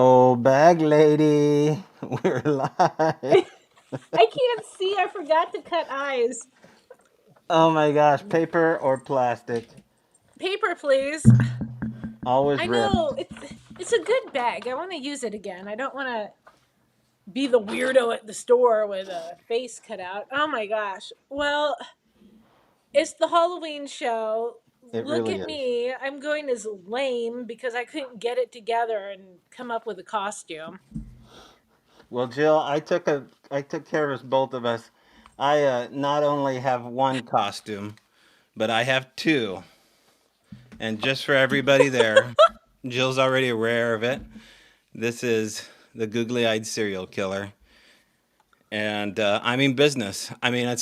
Oh, bag lady, we're live. I can't see. I forgot to cut eyes. Oh my gosh, paper or plastic? Paper, please. Always I ripped. know it's a good bag. I want to use it again. I don't want to be the weirdo at the store with a face cut out. Oh my gosh. Well, it's the Halloween show. It Look really at is. me. I'm going as lame because I couldn't get it together and come up with a costume. Well, Jill, I took care of us both of us. I not only have one costume, but I have two. And just for everybody there, Jill's already aware of it. This is the googly-eyed serial killer, and I mean business. I mean,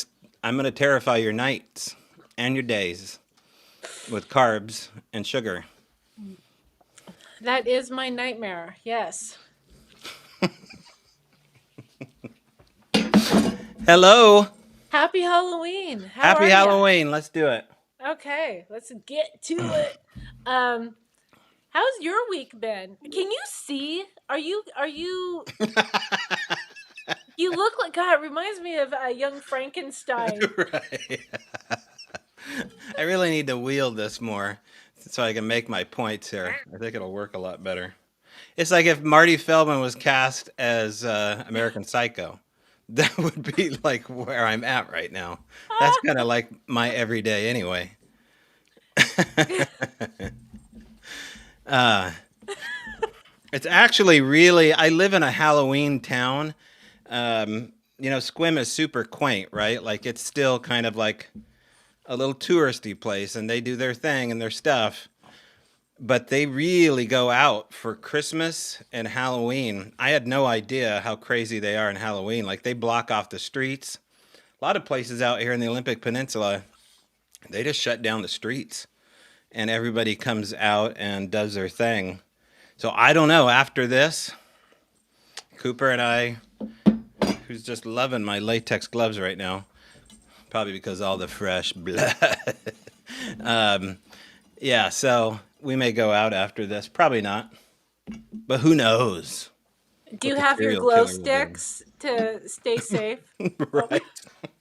I'm gonna terrify your nights and your days with carbs and sugar. That is my nightmare. Yes. Hello. Happy Halloween. How Happy are you? Halloween. Let's do it. Okay, let's get to it. Um How's your week been? Can you see? Are you you look like God, it reminds me of young Frankenstein. Right. I really need to wield this more so I can make my points here. I think it'll work a lot better. It's like if Marty Feldman was cast as American Psycho. That would be like where I'm at right now. That's kind of like my everyday anyway. uh, it's actually really, I live in a Halloween town. Squim is super quaint, right? Like it's still kind of like a little touristy place and they do their thing and their stuff. But they really go out for Christmas and Halloween. I had no idea how crazy they are in Halloween. Like they block off the streets. A lot of places out here in the Olympic Peninsula, they just shut down the streets and everybody comes out and does their thing. So I don't know. After this, Cooper and I, who's just loving my latex gloves right now, probably because all the fresh blood. um, yeah, so we may go out after this. Probably not, but who knows Do what you the have your serial glow killer will do. sticks to stay safe? Oh, Right.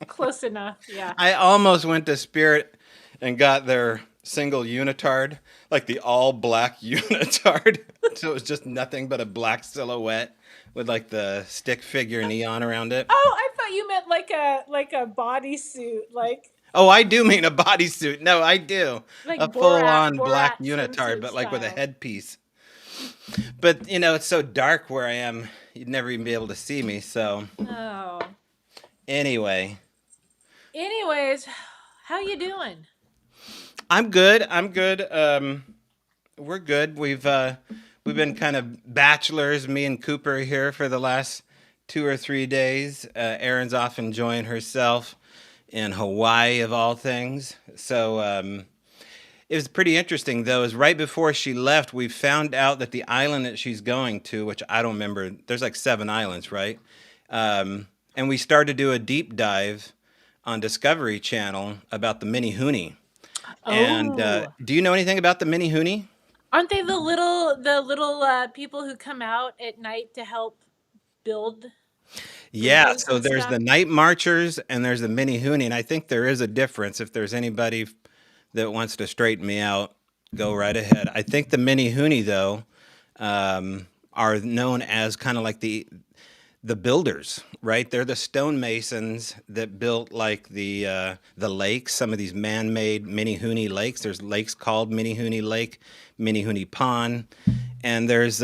close enough. Yeah. I almost went to Spirit and got their single unitard, like the all black unitard. So it was just nothing but a black silhouette with like the stick figure neon around it. Oh, I thought you meant like a bodysuit, Oh, I do mean a bodysuit. No, I do. like A full Borat on black Borat unitard, swimsuit but like with a style. headpiece. But, it's so dark where I am, you'd never even be able to see me. So, Oh. anyway, Anyways, how you doing? I'm good. I'm good. We're good. We've been kind of bachelors, me and Cooper here for the last 2 or 3 days. Erin's off enjoying herself in Hawaii of all things. So it was pretty interesting though. Is right before she left, we found out that the island that she's going to, which I don't remember, there's like 7 islands, right? And we started to do a deep dive on Discovery Channel about the Mini Hoonie. And Oh, do you know anything about the Mini Hoonie? aren't they the little people who come out at night to help build Yeah, bridges so and there's stuff? the night marchers and there's the mini hoonie, and I think there is a difference. If there's anybody that wants to straighten me out, go right ahead. I think the mini hoonie though are known as kind of like the builders, right? They're the stonemasons that built like the lakes, some of these man-made mini hoonie lakes. There's lakes called Mini Hoonie Lake, Mini Hoonie Pond, and there's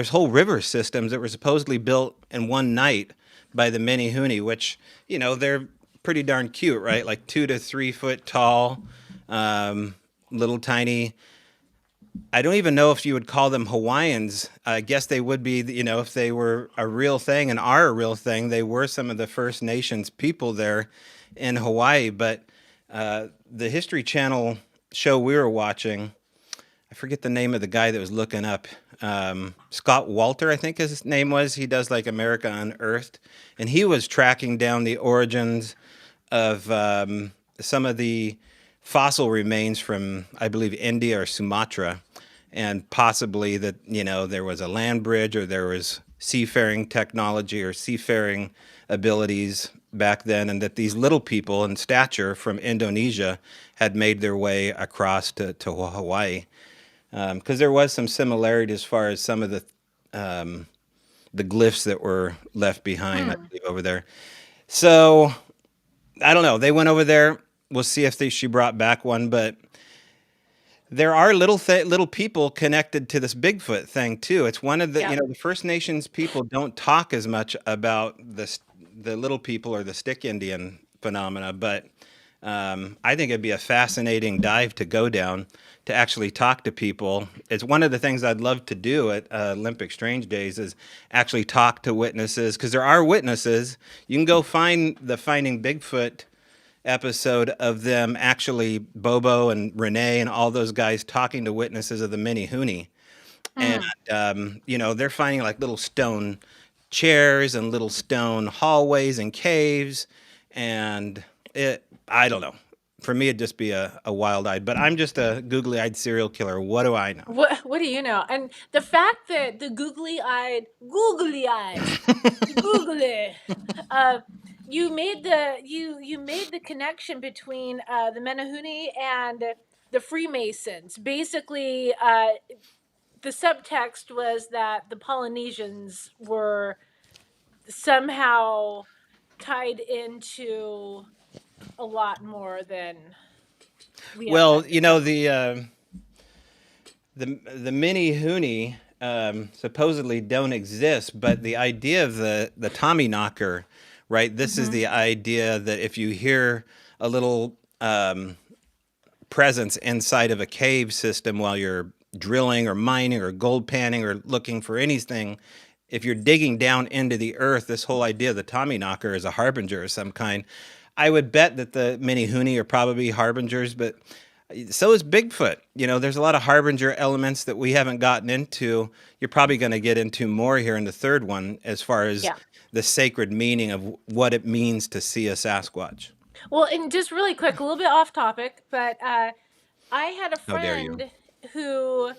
whole river systems that were supposedly built in one night by the Minihuni, which they're pretty darn cute, right? Like 2 to 3 foot tall, um, little tiny. I don't even know if you would call them Hawaiians. I guess they would be, if they were a real thing and are a real thing. They were some of the First Nations people there in Hawaii. But the History Channel show we were watching, I forget the name of the guy that was looking up. Scott Walter, I think his name was. He does like America Unearthed, and he was tracking down the origins of some of the fossil remains from, I believe, India or Sumatra, and possibly that there was a land bridge or there was seafaring technology or seafaring abilities back then, and that these little people in stature from Indonesia had made their way across to Hawaii, because there was some similarity as far as some of the glyphs that were left behind, I Hmm. believe, over there. So I don't know. They went over there. We'll see if she brought back one, but there are little people connected to this Bigfoot thing too. It's one of the Yeah. the First Nations people don't talk as much about the little people or the stick Indian phenomena, but I think it'd be a fascinating dive to go down to actually talk to people. It's one of the things I'd love to do at Olympic Strange Days is actually talk to witnesses, because there are witnesses. You can go find the Finding Bigfoot episode of them, actually Bobo and Renee and all those guys talking to witnesses of the mini Huni. And Hmm. they're finding like little stone chairs and little stone hallways and caves, and I don't know. For me, it'd just be a wild-eyed, but I'm just a googly-eyed serial killer. What do I know? What do you know? And the fact that the googly eyes, googly, uh, you made the connection between the Menehune and the Freemasons. Basically, the subtext was that the Polynesians were somehow tied into a lot more than we have Well, time to cover. the mini Huni supposedly don't exist, but the idea of the Tommy knocker, right? This is Hmm. the idea that if you hear a little presence inside of a cave system while you're drilling or mining or gold panning or looking for anything, if you're digging down into the earth, this whole idea of the Tommy knocker is a harbinger of some kind. I would bet that the mini Huni are probably harbingers, but so is Bigfoot. There's a lot of harbinger elements that we haven't gotten into. You're probably going to get into more here in the third one as far as Yeah. the sacred meaning of what it means to see a Sasquatch. Well, and just really quick, a little bit off topic, but I had a How dare you? friend who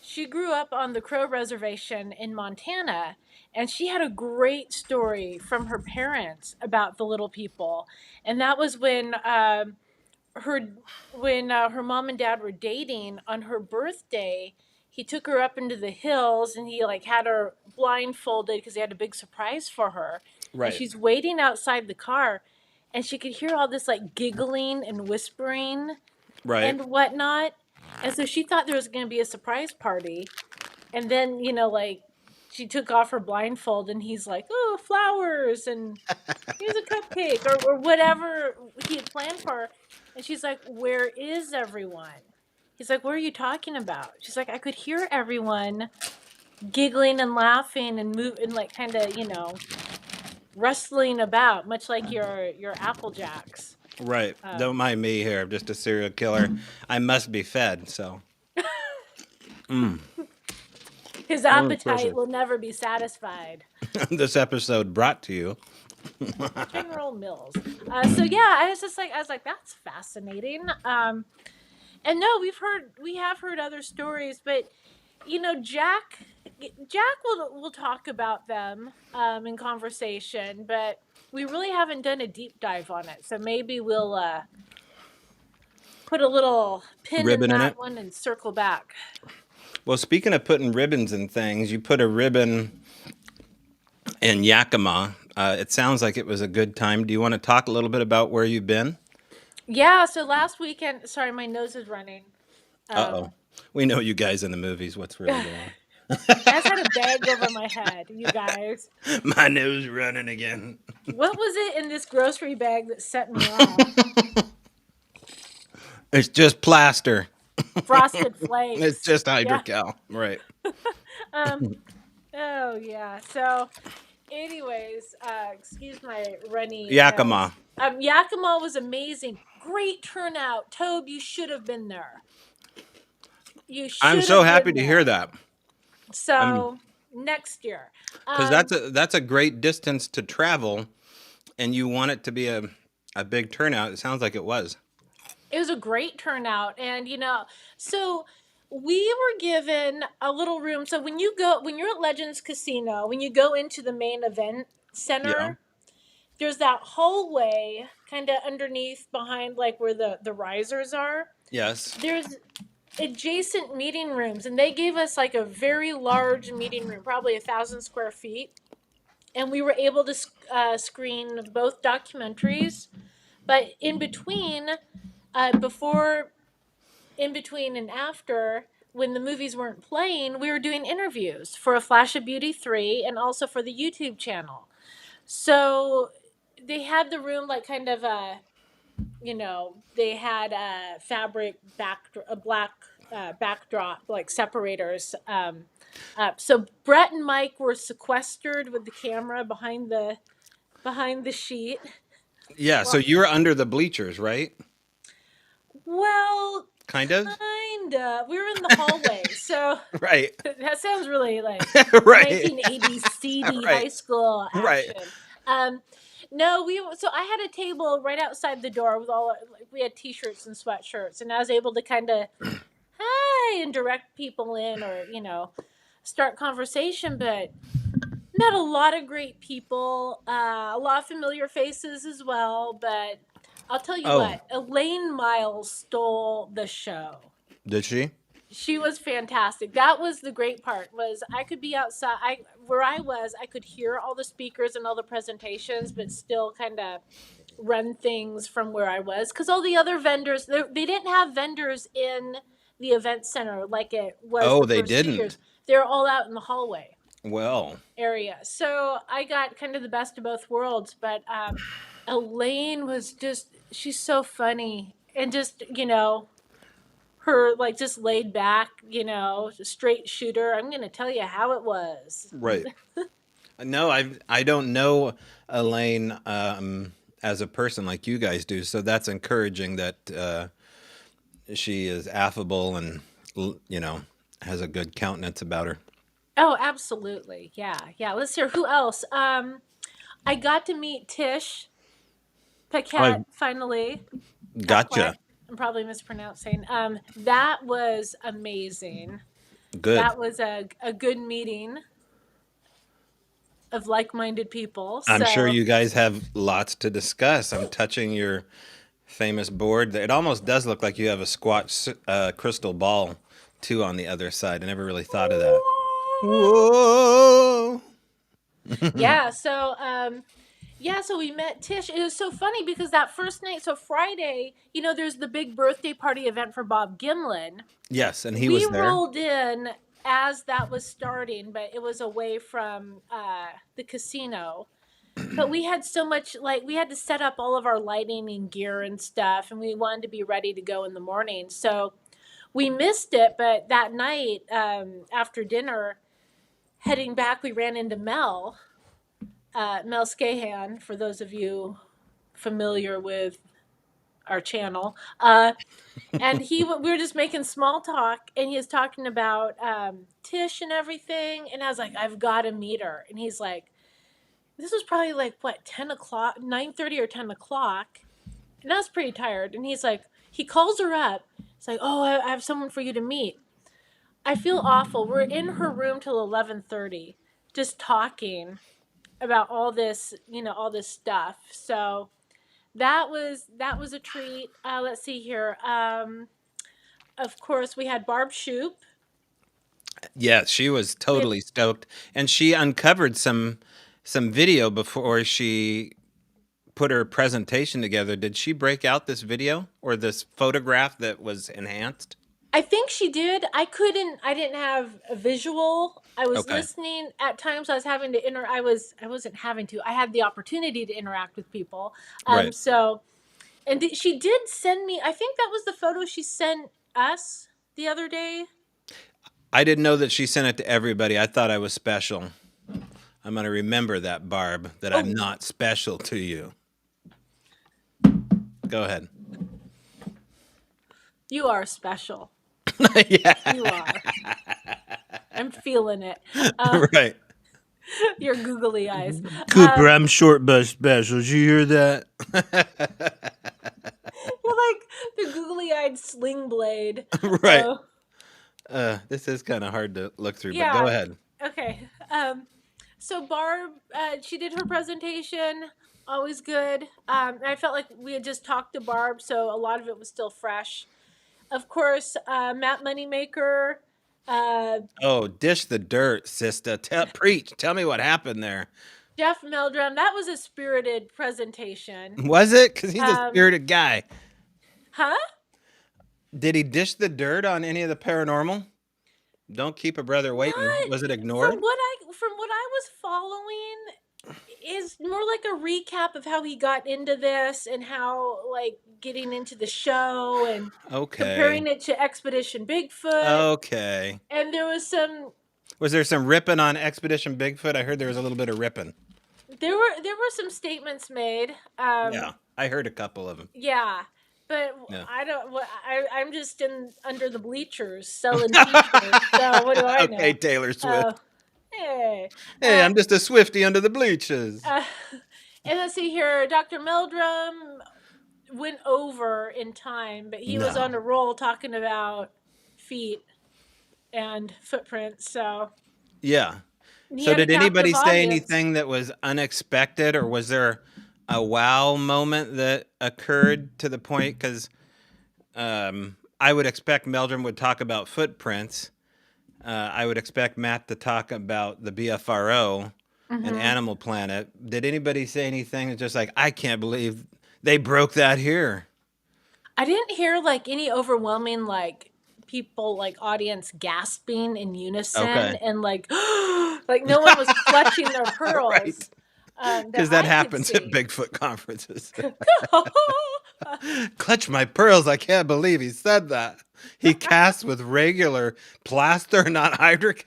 she grew up on the Crow Reservation in Montana, and she had a great story from her parents about the little people, and that was her when her mom and dad were dating on her birthday. He took her up into the hills and he like had her blindfolded because he had a big surprise for her, and Right. she's waiting outside the car, and she could hear all this like giggling and whispering Right. and whatnot. And so she thought there was going to be a surprise party. And then, like she took off her blindfold and he's like, oh, flowers and here's a cupcake or whatever he had planned for her. And she's like, where is everyone? He's like, what are you talking about? She's like, I could hear everyone giggling and laughing and moving, like kind of, rustling about, much like your Apple Jacks. Right. Um, Don't mind me here. I'm just a serial killer. I must be fed. So, his impressive. appetite will never be satisfied. This episode brought to you. General Mills. So yeah, I was like, that's fascinating. And no, we have heard other stories, but Jack will talk about them in conversation, but we really haven't done a deep dive on it. So maybe we'll put a little pin in Ribbon in that it. one and circle back. Well, speaking of putting ribbons in things, you put a ribbon in Yakama. It sounds like it was a good time. Do you want to talk a little bit about where you've been? Yeah. So last weekend, sorry, my nose is running. Uh oh. Um, We know you guys in the movies. What's really I going on? just had a bag over my head, you guys. My nose running again. What was it in this grocery bag that set me off? It's just plaster. Frosted It's Flakes. just Yeah. hydrocal. Right. Um. Oh yeah. So, anyways, excuse my runny Yakama. nose. Yakima was amazing. Great turnout. Tobe, you should have been there. You I'm should so have happy been to hear there. that. So next year. Because Um. that's a great distance to travel, and you want it to be a big turnout. It sounds like it was. It was a great turnout, and so We were given a little room. So when you're at Legends Casino, when you go into the main event Yeah. center, there's that hallway kind of underneath behind like where the risers are. Yes. There's adjacent meeting rooms, and they gave us like a very large meeting room, probably 1,000 square feet, and we were able to screen both documentaries. But in between, before, in between, and after, when the movies weren't playing, we were doing interviews for A Flash of Beauty 3 and also for the YouTube channel. So they had the room like kind of they had a fabric a black backdrop, like separators up. So Brett and Mike were sequestered with the camera behind the sheet. Yeah. So Well, you were under the bleachers, right? well, Kind of. kinda. We were in the hallway, so Right. that sounds really like Right. 1980s seedy Right. high school Right. action. Um, no, so I had a table right outside the door with like, we had t-shirts and sweatshirts, and I was able to kind of hi and direct people in, or start conversation. But met a lot of great people, a lot of familiar faces as well. But I'll tell you Oh, what, Elaine Miles stole the show. did she? She was fantastic. That was the great part, was I could be outside. Where I was, I could hear all the speakers and all the presentations, but still kind of run things from where I was, because all the other vendors, they didn't have vendors in the event center like it was Oh, the they first 2 years. didn't. They're all out in the hallway Well, area. So I got kind of the best of both worlds. But Elaine was just, she's so funny, and just, her like just laid back, straight shooter. I'm going to tell you how it was. right. No, I don't know Elaine as a person like you guys do, so that's encouraging that she is affable and has a good countenance about her. Oh, absolutely. Yeah. Yeah. Let's hear who else. I got to meet Tish I Paquette finally. gotcha. Paquette. I'm probably mispronouncing. That was amazing. Good. That was a good meeting of like-minded people. I'm sure So, you guys have lots to discuss. I'm touching your famous board. It almost does look like you have a squat crystal ball too on the other side. I never really thought of that. Whoa. yeah. So we met Tish. It was so funny because that first night, so Friday, there's the big birthday party event for Bob Gimlin. Yes, and he We was there. rolled in as that was starting, but it was away from the casino. But we had so much, like, we had to set up all of our lighting and gear and stuff, and we wanted to be ready to go in the morning. So we missed it. But that night, after dinner, heading back, we ran into Mel Scahan, for those of you familiar with our channel. And we were just making small talk, and he was talking about Tish and everything. And I was like, I've got to meet her. And he's like, this was probably like, what, 10 o'clock, 9:30 or 10 o'clock. And I was pretty tired. And he's like, he calls her up. It's like, oh, I have someone for you to meet. I feel awful. We're in her room till 11:30, just talking about all this stuff. So that was a treat. Let's see here. Of course, we had Barb Shoop. Yeah, she was We had totally stoked, and she uncovered some video before she put her presentation together. Did she break out this video or this photograph that was enhanced? I think she did. I didn't have a visual. I was Okay. listening at times. I was having to I wasn't having to. I had the opportunity to interact with people. Right. So, and she did send me, I think that was the photo she sent us the other day. I didn't know that she sent it to everybody. I thought I was special. I'm going to remember that, Barb, that I'm Oh, not special to you. Go ahead. you are special. Yeah. You are. I'm feeling it. Uh, Right. your googly eyes. Cooper, I'm short but special. Did you hear that? You're like the googly eyed sling blade. Right. Uh, This is kind of hard to look through, but go Yeah. ahead. Okay. So Barb, she did her presentation. Always good. And I felt like we had just talked to Barb, so a lot of it was still fresh. Of course, Matt Moneymaker. Uh, Oh, dish the dirt, sister. Preach. Tell me what happened there. Jeff Meldrum. That was a spirited presentation. Was it? Because he's a Um, spirited guy. huh? Did he dish the dirt on any of the paranormal? Don't keep a brother waiting. Not Was it ignored? from what I was following is more like a recap of how he got into this and how like getting into the show and Okay. comparing it to Expedition Bigfoot. Okay. And Was there some ripping on Expedition Bigfoot? I heard there was a little bit of ripping. there were some statements made. Yeah, I heard a couple of them. Yeah. But Yeah. I don't. I'm just in under the bleachers selling T-shirts. So what do I Okay, know? Taylor Uh, Swift. hey, Hey, I'm just a Swifty under the bleachers. uh, and let's see here. Dr. Meldrum went over in time, but he was No. on a roll talking about feet and footprints. So Yeah. he So had a did anybody captive say audience. anything that was unexpected, or was there a wow moment that occurred to the point? Because I would expect Meldrum would talk about footprints. I would expect Matt to talk about the BFRO and Hmm. Animal Planet. Did anybody say anything that's just like, I can't believe they broke that here? I didn't hear like any overwhelming like people like audience gasping in unison Okay. and like like no one was clutching their Right. pearls that Because that I could happens at see. Bigfoot conferences. Clutch my pearls. I can't believe he said that. He casts with regular plaster, not hydric.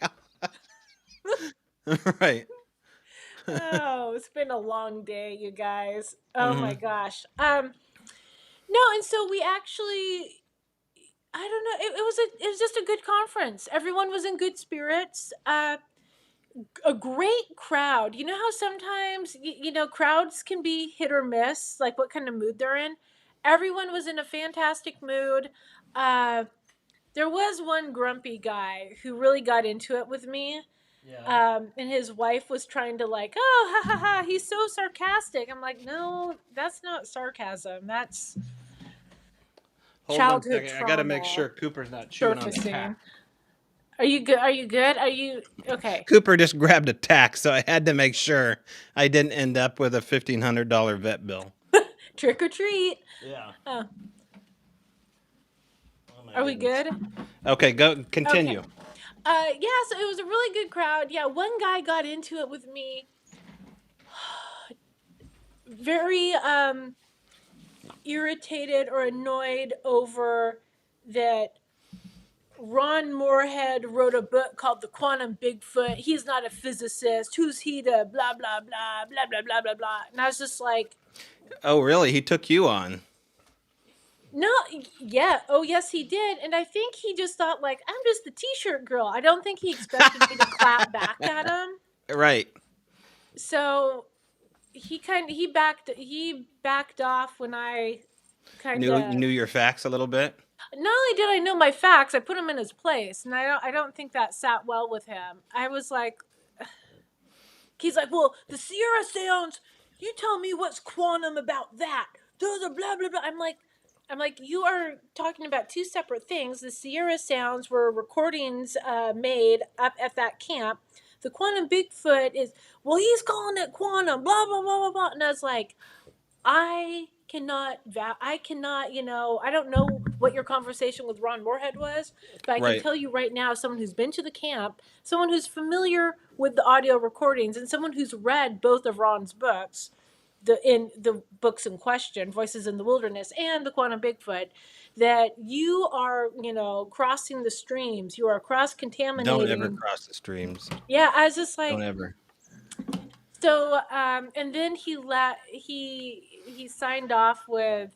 Right. Oh, it's been a long day, you guys. Oh my Hmm. gosh. No, and so we actually I don't know. It was just a good conference. Everyone was in good spirits. A great crowd. You know how sometimes crowds can be hit or miss, like what kind of mood they're in. Everyone was in a fantastic mood. Uh, there was one grumpy guy who really got into it with me. Yeah. And his wife was trying to like, oh, ha ha ha, he's so sarcastic. I'm like, no, that's not sarcasm. That's Hold one childhood second. I got to make trauma sure Cooper's not chewing on the surfacing. tack. Are you good? Are you good? Are you okay? Cooper just grabbed a tack, so I had to make sure I didn't end up with a $1,500 vet bill. Trick or treat. Yeah. Oh, Oh my are we goodness. good? Okay, go Okay. continue. Yeah, so it was a really good crowd. Yeah, one guy got into it with me. Very irritated or annoyed over that Ron Moorhead wrote a book called The Quantum Bigfoot. He's not a physicist. Who's he to blah blah blah blah blah blah blah blah. And I was just like, Oh, really? He took you on. no, yeah, oh yes, he did. And I think he just thought like I'm just the T-shirt girl. I don't think he expected me to clap back at him. Right. So he backed off when I kind Knew of. knew your facts a little bit. Not only did I know my facts, I put him in his place, and I don't think that sat well with him. I was like, he's like, well, the Sierra sounds. You tell me what's quantum about that. Those are blah blah blah. I'm like, you are talking about two separate things. The Sierra sounds were recordings made up at that camp. The quantum Bigfoot is, well, he's calling it quantum, blah blah blah blah blah. And I was like, I cannot, I don't know what your conversation with Ron Moorhead was, but I can Right. tell you right now, someone who's been to the camp, someone who's familiar with the audio recordings, and someone who's read both of Ron's books, the books in question, Voices in the Wilderness and The Quantum Bigfoot, that you are, crossing the streams, you are cross Don't ever contaminating. cross the streams. Yeah, I was just Don't like, ever. so, and then he signed off with,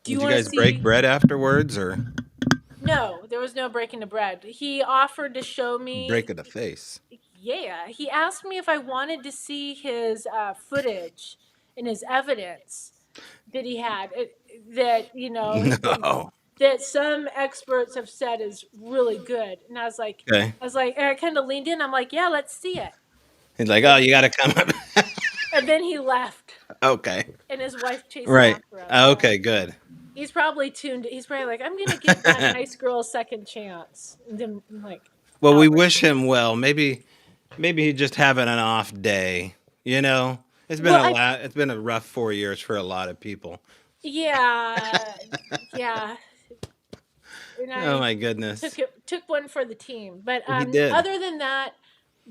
"Do you Did you want to guys break see?" bread afterwards or No, there was no breaking the bread. He offered to show me. break of the face? Yeah, he asked me if I wanted to see his footage and his evidence that he had. That No. that some experts have said is really good. And Okay. and I kind of leaned in. I'm like, yeah, let's see it. He's like, oh, And you got to come up. and then he left, Okay. and his wife chased Right. after him. So Okay, good. he's probably tuned. He's probably like, I'm gonna give that nice girl a second chance. And then I'm like, Well, we wish outraged. him well. Maybe he's just having an off day. You know, Well, I it's been a rough 4 years for a lot of people. yeah, yeah, and Oh I my goodness. took one for the team. But He did. other than that,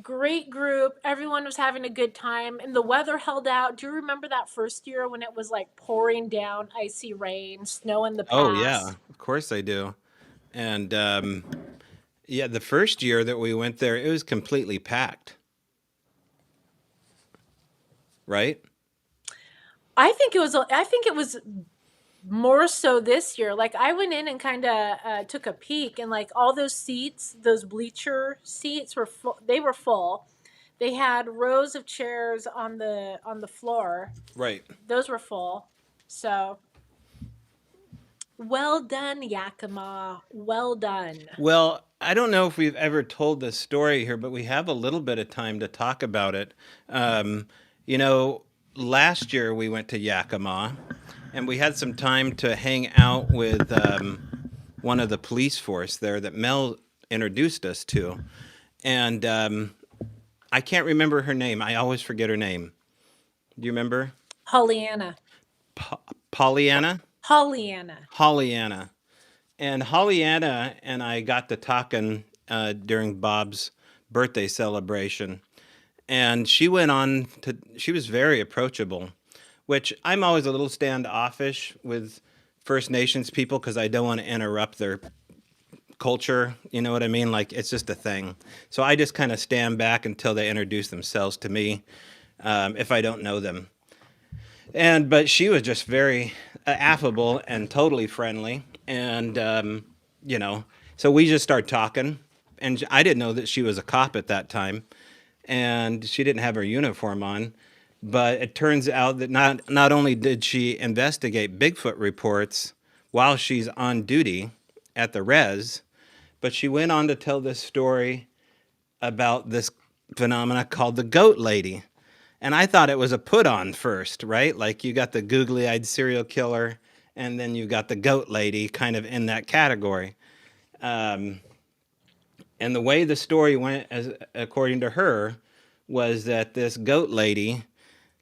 great group. Everyone was having a good time, and the weather held out. Do you remember that first year when it was like pouring down, icy rain, snow in the Oh yeah, pass? of course I do. And yeah, the first year that we went there, it was completely packed, right? I think it was more so this year. Like I went in and kind of took a peek, and like all those seats, those bleacher seats were full. They were full. They had rows of chairs on the floor. Right. Those were full. So well done, Yakima. Well done. Well, I don't know if we've ever told this story here, but we have a little bit of time to talk about it. Um, you know, last year we went to Yakima, and we had some time to hang out with one of the police force there that Mel introduced us to. And I can't remember her name. I always forget her name. Do you remember? Pollyanna. Pollyanna? Pollyanna. Hollyanna. And Hollyanna and I got to talking during Bob's birthday celebration. And she was very approachable, which I'm always a little standoffish with First Nations people because I don't want to interrupt their culture. You know what I mean? Like, it's just a thing. So I just kind of stand back until they introduce themselves to me if I don't know them. But she was just very affable and totally friendly. And, you know, so we just started talking. And I didn't know that she was a cop at that time. And she didn't have her uniform on. But it turns out that not only did she investigate Bigfoot reports while she's on duty at the res, but she went on to tell this story about this phenomena called the goat lady. And I thought it was a put on first, right? Like you got the googly eyed serial killer, and then you got the goat lady kind of in that category. Um, and the way the story went, as according to her, was that this goat lady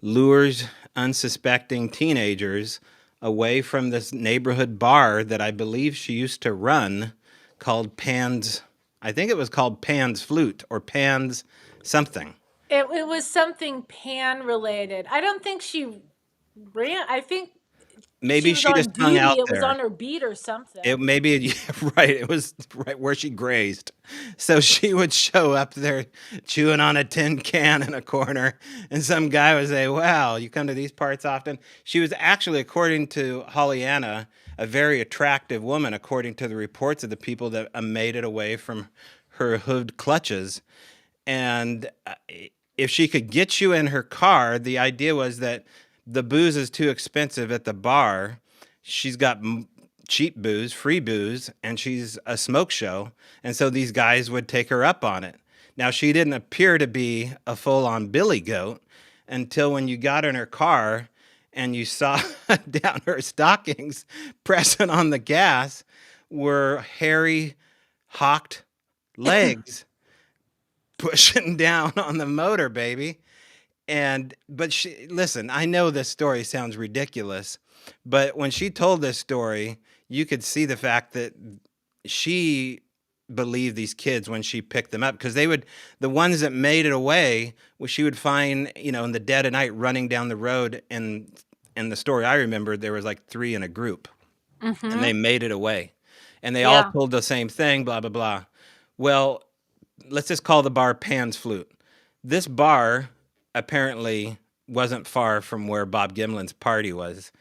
lures unsuspecting teenagers away from this neighborhood bar that I believe she used to run called Pan's. I think it was called Pan's Flute or Pan's something. It was something pan related. I don't think she ran. I think she Maybe was she just on hung duty. out It was there. on her beat or It something. maybe right. It was right where she grazed. So she would show up there chewing on a tin can in a corner, and some guy would say, "Wow, you come to these parts often." She was actually, according to Hollyanna, a very attractive woman, according to the reports of the people that made it away from her hooved clutches. And if she could get you in her car, the idea was that the booze is too expensive at the bar. She's got cheap booze, free booze, and she's a smoke show. And so these guys would take her up on it. Now, she didn't appear to be a full on billy goat until when you got in her car and you saw down her stockings pressing on the gas were hairy, hawked legs pushing down on the motor, baby. But she listen, I know this story sounds ridiculous, but when she told this story, you could see the fact that she believed these kids when she picked them up because the ones that made it away, she would find, in the dead of night running down the road. And in the story I remember, there was like three in a group and Mm-hmm. they made it away. And they all Yeah. told the same thing, blah, blah, blah. Well, let's just call the bar Pan's Flute. This bar apparently wasn't far from where Bob Gimlin's party was.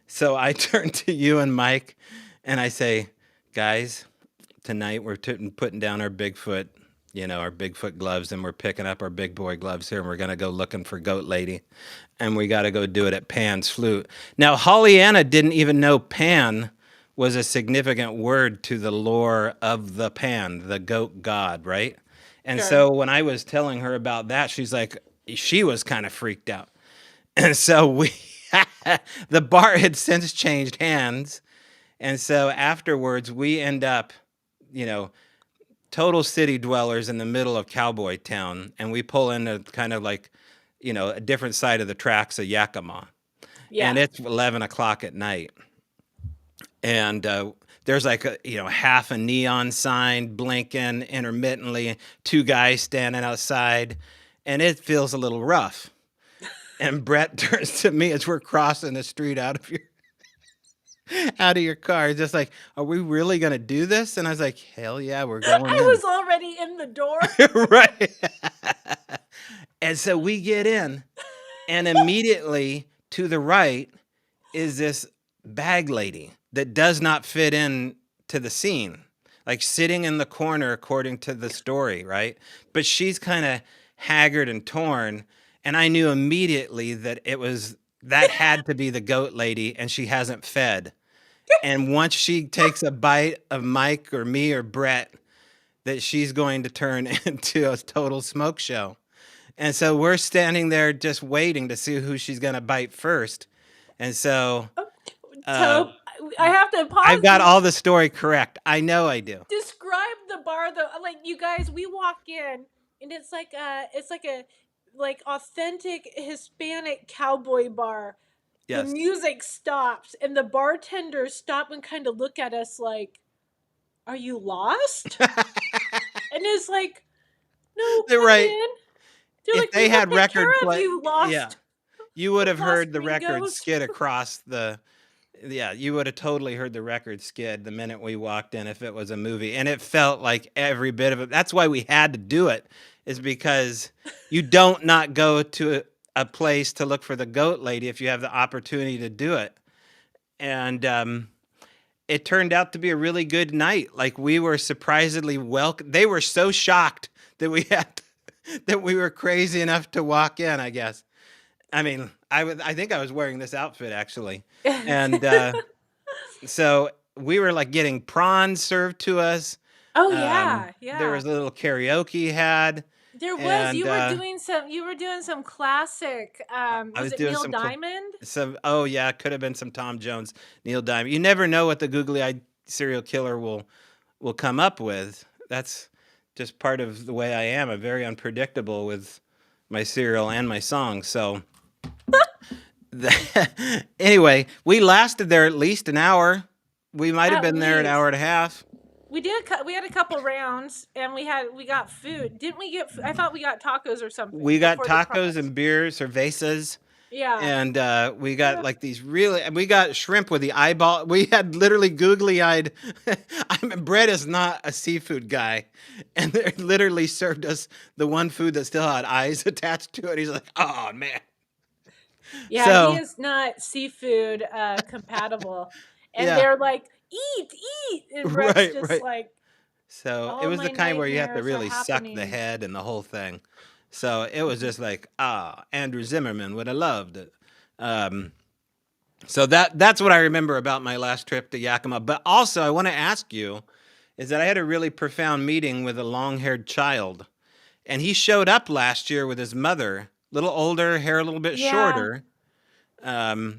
So I turn to you and Mike and I say, guys, tonight we're putting down our Bigfoot, our Bigfoot gloves, and we're picking up our big boy gloves here and we're going to go looking for Goat Lady. And we got to go do it at Pan's Flute. Now, Hollyanna didn't even know Pan was a significant word to the lore of the Pan, the goat god, right? And Sure. so when I was telling her about that, she's like, she was kind of freaked out. And so the bar had since changed hands. And so afterwards, we end up, you know, total city dwellers in the middle of cowboy town. And we pull into kind of like, a different side of the tracks of Yakama. Yeah. And it's 11 o'clock at night. And there's like half a neon sign blinking intermittently, two guys standing outside, and it feels a little rough. And Brett turns to me as we're crossing the street out of your car. He's just like, "Are we really gonna do this?" And I was like, "Hell yeah, we're going I in." was already in the door. Right. And so we get in, and immediately to the right is this bag lady that does not fit in to the scene, like sitting in the corner according to the story, right? But she's kind of haggard and torn, and I knew immediately that that had to be the goat lady, and she hasn't fed. And once she takes a bite of Mike or me or Brett, that she's going to turn into a total smoke show. And so we're standing there just waiting to see who she's going to bite first. And so So I have to pause. I've got all the story correct. I know I do. Describe the bar though. Like, you guys, we walk in and it's like a authentic Hispanic cowboy bar. The Yes. music stops and the bartenders stop and kind of look at us like, "Are you lost?" And it's like, "No, They're come right. in." They're If like, they "We will had take record care of play, you, yeah, lost you would have lost heard the record gringos." skid across the. Yeah, you would have totally heard the record skid the minute we walked in if it was a movie. And it felt like every bit of it. That's why we had to do it, is because you don't not go to a place to look for the goat lady if you have the opportunity to do it. And it turned out to be a really good night. Like, we were surprisingly welcome. They were so shocked that that we were crazy enough to walk in, I guess. I mean, I think I was wearing this outfit actually. And so we were like getting prawns served to us. Oh yeah, There yeah. was a little karaoke had, There was. and You were doing some. You were doing some classic. I Was was it doing Neil Diamond? oh yeah, it could have been some Tom Jones, Neil Diamond. You never know what the googly-eyed serial killer will come up with. That's just part of the way I am. I'm very unpredictable with my cereal and my songs. So anyway, we lasted there at least an hour. We might have At been there an least. hour and a half. We did. We had a couple rounds, and we got food. Didn't we get? I thought we got tacos or something. We got before the tacos prawns. and beers, cervezas. Yeah. And we got like these we got shrimp with the eyeball. We had literally googly eyed. Brett is not a seafood guy. And they literally served us the one food that still had eyes attached to it. He's like, oh man. Yeah, So, he is not seafood compatible. And yeah, they're like, "Eat, eat," and Brett's just right. like, So it "All was my the kind where you have to nightmares are really suck the happening." head and the whole thing. So it was just like, Andrew Zimmerman would have loved it. Um, So that's what I remember about my last trip to Yakima. But also, I want to ask you is that I had a really profound meeting with a long-haired child, and he showed up last year with his mother, a little older, hair a little bit Yeah. shorter.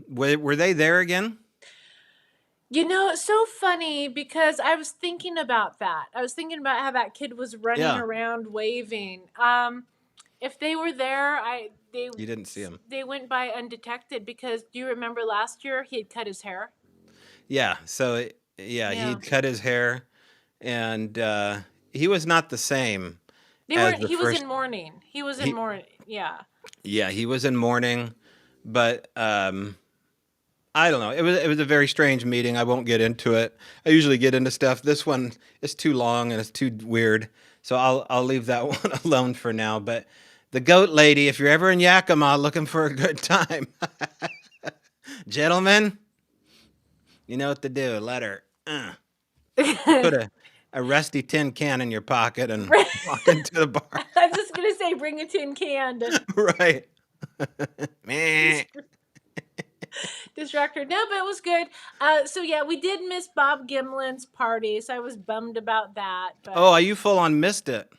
Were they there again? It's so funny because I was thinking about that. I was thinking about how that kid was running Yeah, around waving. If they were there, you didn't see him. they went by undetected because do you remember last year he had cut his hair? Yeah. So yeah, Yeah. he'd cut his hair, and he was not the same They as weren't the he was first. in mourning. He was in He mourning. Yeah. Yeah, he was in mourning, but I don't know. It was a very strange meeting. I won't get into it. I usually get into stuff. This one is too long and it's too weird, so I'll leave that one alone for now. But the goat lady, if you're ever in Yakima looking for a good time, gentlemen, you know what to do. Let her put a rusty tin can in your pocket and walk into the bar. I'm just gonna say bring a tin can. Right. Meh. distract her. No, but it was good. So yeah, we did miss Bob Gimlin's party, so I was bummed about that. Oh, But you full on missed it.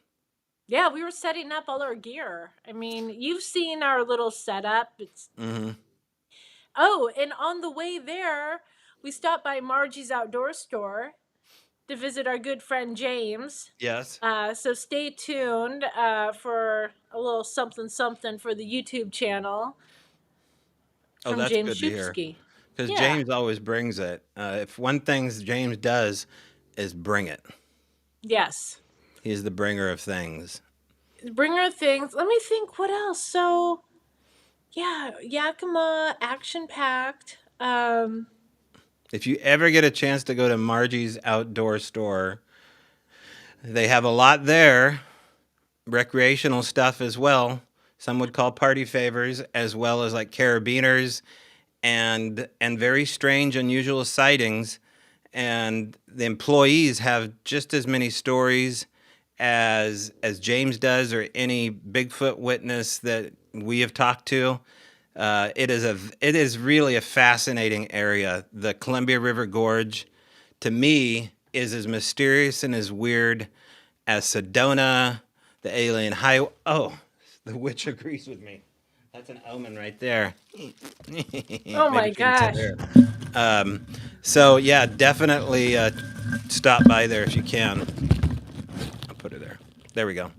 yeah, we were setting up all our gear. I mean, you've seen our little setup. It's Hmm. Oh, and on the way there, we stopped by Margie's outdoor store to visit our good friend James. Yes. So stay tuned for a little something something for the YouTube channel Oh, from that's James good to hear. Shupsky. Because Yeah. James always brings it. If one thing James does is bring it. Yes. He's the bringer of things. Bring her things. Let me think. What else? So yeah, Yakima, action packed. If you ever get a chance to go to Margie's outdoor store, they have a lot there, recreational stuff as well. Some would call party favors, as well as like carabiners and very strange, unusual sightings. And the employees have just as many stories as James does, or any Bigfoot witness that we have talked to. It is really a fascinating area. The Columbia River Gorge, to me, is as mysterious and as weird as Sedona, the Alien Highway. Oh, the witch agrees with me. That's an omen right there. Oh Maybe my she can sit gosh. there. So yeah, definitely stop by there if you can. I'll put her there. There we go.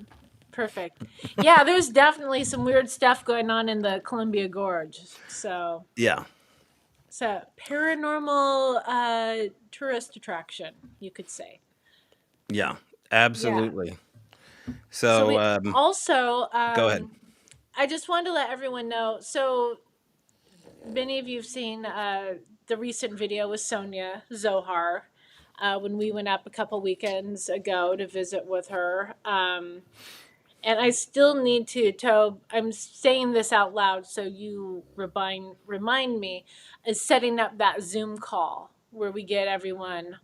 Perfect. Yeah, there's definitely some weird stuff going on in the Columbia Gorge. So Yeah, it's a paranormal tourist attraction, you could say. yeah, Yeah. absolutely. So So we also, go ahead. I just wanted to let everyone know. So many of you have seen the recent video with Sonia Zohar when we went up a couple weekends ago to visit with her. And I still need to I'm saying this out loud so you remind me, is setting up that Zoom call where we get everyone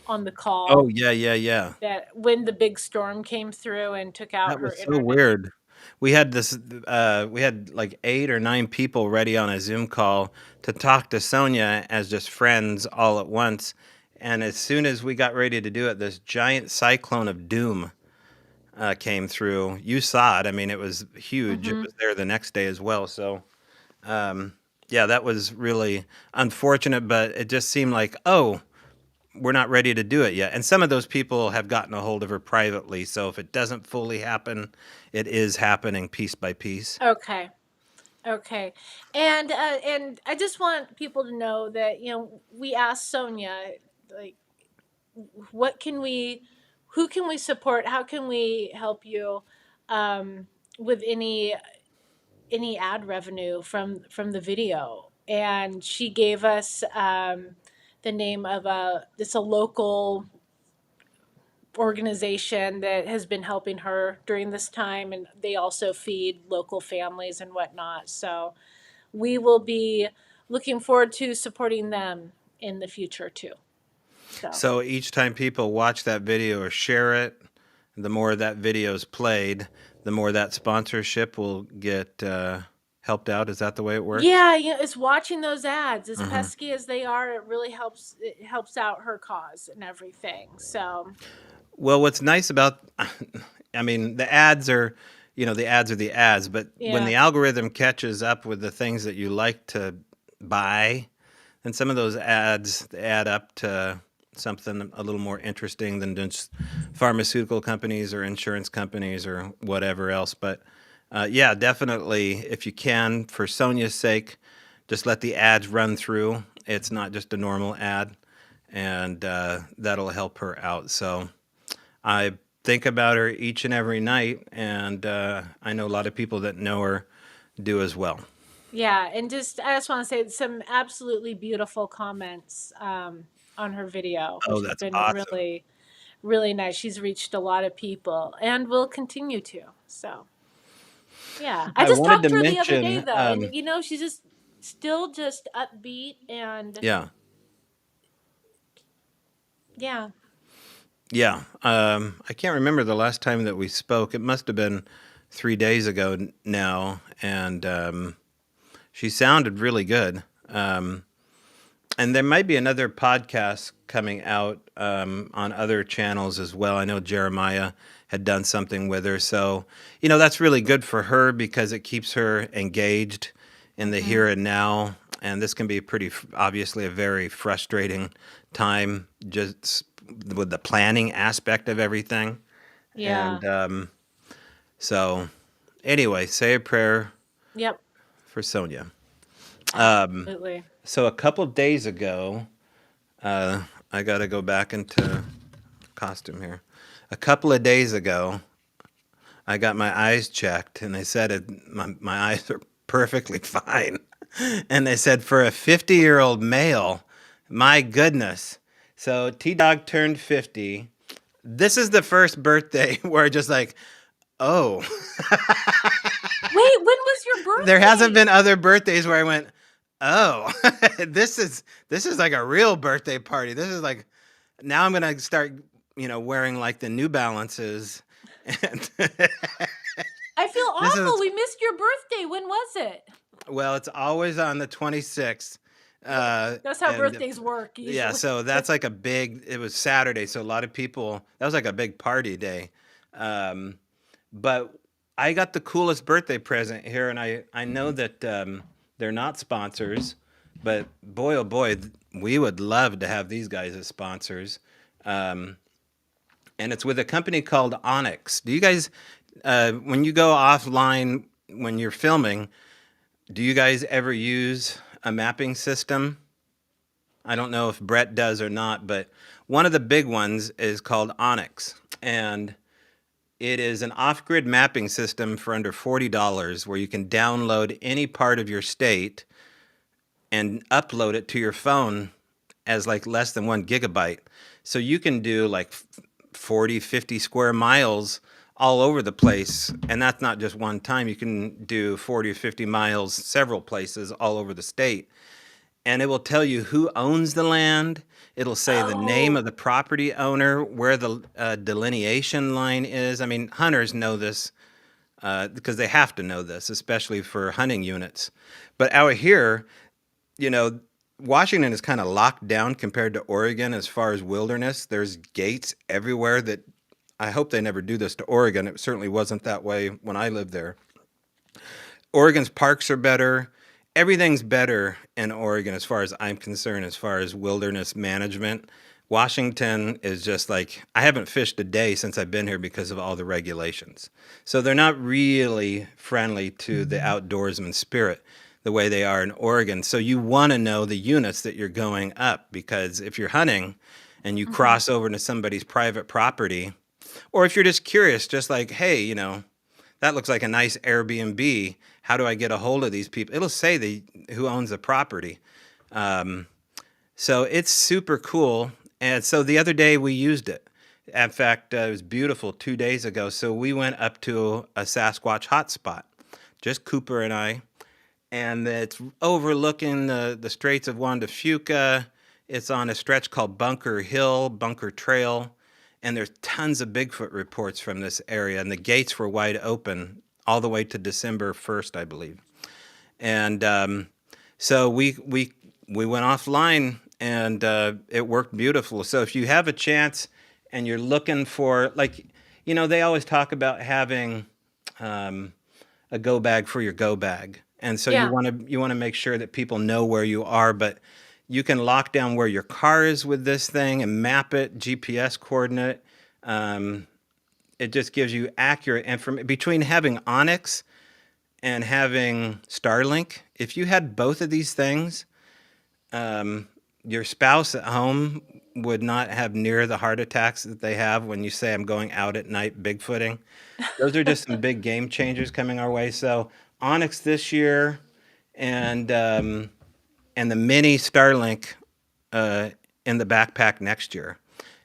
on the Oh call yeah, yeah, yeah. that when the big storm came through and took out That her was so internet. weird. We had this. We had like 8 or 9 people ready on a Zoom call to talk to Sonia as just friends all at once. And as soon as we got ready to do it, this giant cyclone of doom came through. You saw it. I mean, it was huge. It Hmm. was there the next day as well. So, yeah, that was really unfortunate. But it just seemed like, oh, we're not ready to do it yet. And some of those people have gotten a hold of her privately. So if it doesn't fully happen, it is happening piece by piece. Okay. Okay. And I just want people to know that, we asked Sonia, like, what can we who can we support? How can we help you with any ad revenue from the video? And she gave us the name of a local organization that has been helping her during this time, and they also feed local families and whatnot. So we will be looking forward to supporting them in the future too. So So each time people watch that video or share it, the more that video is played, the more that sponsorship will get helped out. Is that the way it works? yeah, it's watching those ads, as Hmm. pesky as they are. It really helps. It helps out her cause and everything. So Well, what's nice about, I mean, the ads are, the ads are the ads, but when yeah. the algorithm catches up with the things that you like to buy, then some of those ads add up to something a little more interesting than just pharmaceutical companies or insurance companies or whatever else. But yeah, definitely, if you can, for Sonia's sake, just let the ads run through. It's not just a normal ad, and that'll help her out. So I think about her each and every night, and I know a lot of people that know her do as well. Yeah, and I just want to say some absolutely beautiful comments on her video, Oh, which has that's been awesome. really, really nice. She's reached a lot of people and will continue to. So, yeah. I I just wanted talked to to her the other day, mention, though, and she's just still just upbeat and yeah, yeah. yeah. I can't remember the last time that we spoke. It must have been 3 days ago now, and she sounded really good. And there might be another podcast coming out on other channels as well. I know Jeremiah had done something with her. So, that's really good for her because it keeps her engaged in the Mm-hmm. here and now. And this can be obviously a very frustrating time just with the planning aspect of everything. Yeah. And so, anyway, say a prayer Yep. for Sonia. Absolutely. So, a couple days ago, I got to go back into costume here. A couple of days ago, I got my eyes checked, and they said my eyes are perfectly fine. And they said for a 50-year-old male, my goodness. So T Dog turned 50. This is the first birthday where just like, oh, Wait, when was your there hasn't birthday? been other birthdays where I went, oh, this is like a real birthday party. This is like now I'm gonna start, wearing like the New Balances, and I feel this awful. is We missed your birthday. When was it? well, it's always on the 26th, That's how and birthdays work yeah, usually. so that's like a big. It was Saturday, so a lot of people. That was like a big party day, um, but I got the coolest birthday present here, and I know that they're not sponsors, but boy oh boy, we would love to have these guys as sponsors. Um, and it's with a company called Onyx. Do you guys, when you go offline when you're filming, do you guys ever use a mapping system? I don't know if Brett does or not, but one of the big ones is called Onyx, and it is an off-grid mapping system for under $40 where you can download any part of your state and upload it to your phone as like less than 1 gigabyte. So you can do like 40, 50 square miles all over the place. And that's not just one time. You can do 40 or 50 miles several places all over the state. And it will tell you who owns the land. It'll say the name of Oh, the property owner, where the delineation line is. I mean, hunters know this because they have to know this, especially for hunting units. But out here, you know, Washington is kind of locked down compared to Oregon as far as wilderness. There's gates everywhere that I hope they never do this to Oregon. It certainly wasn't that way when I lived there. Oregon's parks are better. Everything's better in Oregon as far as I'm concerned, as far as wilderness management. Washington is just like, I haven't fished a day since I've been here because of all the regulations. So they're not really friendly to the outdoorsman spirit the way they are in Oregon. So you want to know the units that you're going up because if you're hunting and you hmm. cross over into somebody's private property, or if you're just curious, just like, hey, that looks like a nice Airbnb. How do I get a hold of these people? It'll say who owns the property. Um, so it's super cool. And so the other day we used it. In fact, it was beautiful 2 days ago. So we went up to a Sasquatch hotspot, just Cooper and I. And it's overlooking the Straits of Juan de Fuca. It's on a stretch called Bunker Hill, Bunker Trail. And there's tons of Bigfoot reports from this area. And the gates were wide open all the way to December 1st, I believe. And so we went offline, and it worked beautiful. So if you have a chance and you're looking for, like, they always talk about having um, a go bag for your go bag, and so you Yeah. want to make sure that people know where you are, but you can lock down where your car is with this thing and map it, GPS coordinate. Um, it just gives you accurate information. Between having Onyx and having Starlink, if you had both of these things, your spouse at home would not have near the heart attacks that they have when you say, I'm going out at night bigfooting. Those are just some big game changers coming our way. So Onyx this year, and the mini Starlink uh, in the backpack next year.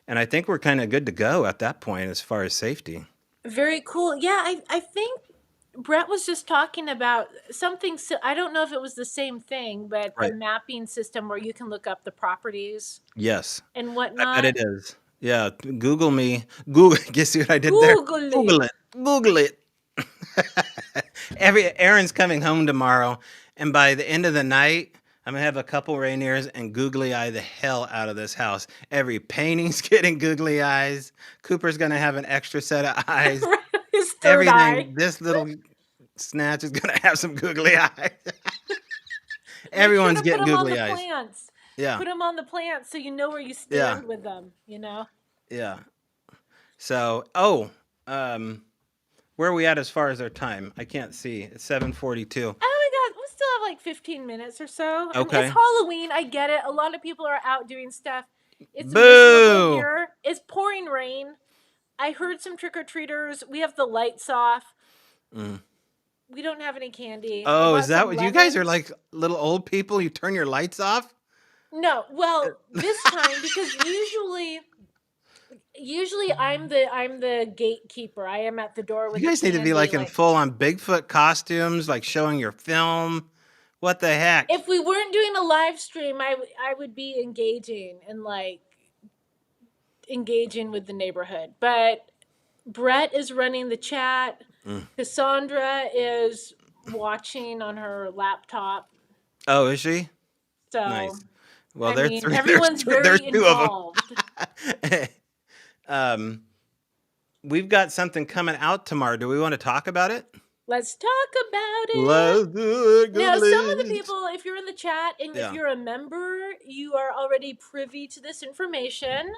And I think we're kind of good to go at that point as far as safety. Very cool. Yeah, I think Brett was just talking about something. So I don't know if it was the same thing, but a Right. mapping system where you can look up the properties Yes, and I bet whatnot. it is. Yeah, Google me. Google. Guess what I did there? Google Google it. it. Google it. Aaron's coming home tomorrow, and by the end of the night, I'm gonna have a couple reindeers and googly eye the hell out of this house. Every painting's getting googly eyes. Cooper's gonna have an extra set of eyes. His third eye. Everything. This little snatch is gonna have some googly eyes. Make sure Everyone's to put getting them on googly the eyes. plants. Yeah, Put them on the plants so you know where you yeah, stand with them. You know. yeah. So, um, where are we at as far as our time? I can't see. It's 7:42. Oh my god, we still have like 15 minutes or so. I mean, it's Okay. Halloween. I get it. A lot of people are out doing stuff. It's miserable Boo! here. It's pouring rain. I heard some trick or treaters. We have the lights off. Mm. We don't have any candy. I Oh, is bought that some what you guys are lemons. like little old people? You turn your lights off? No, well, this time because usually I'm the gatekeeper. I am at the door with You the guys need to be candy. like in Like full on Bigfoot costumes, like showing your film. What the heck? if we weren't doing a live stream, I would be engaging and like engaging with the neighborhood. But Brett is running the chat. Mm. Cassandra is watching on her laptop. Oh, is she? So Nice. Well, I there's mean, three. everyone's There's very two of involved. them. um, we've got something coming out tomorrow. Do we want to talk about it? Let's talk about it. Let's do it, Now, some of the Googlies. people, if you're in the chat and if Yeah. you're a member, you are already privy to this information.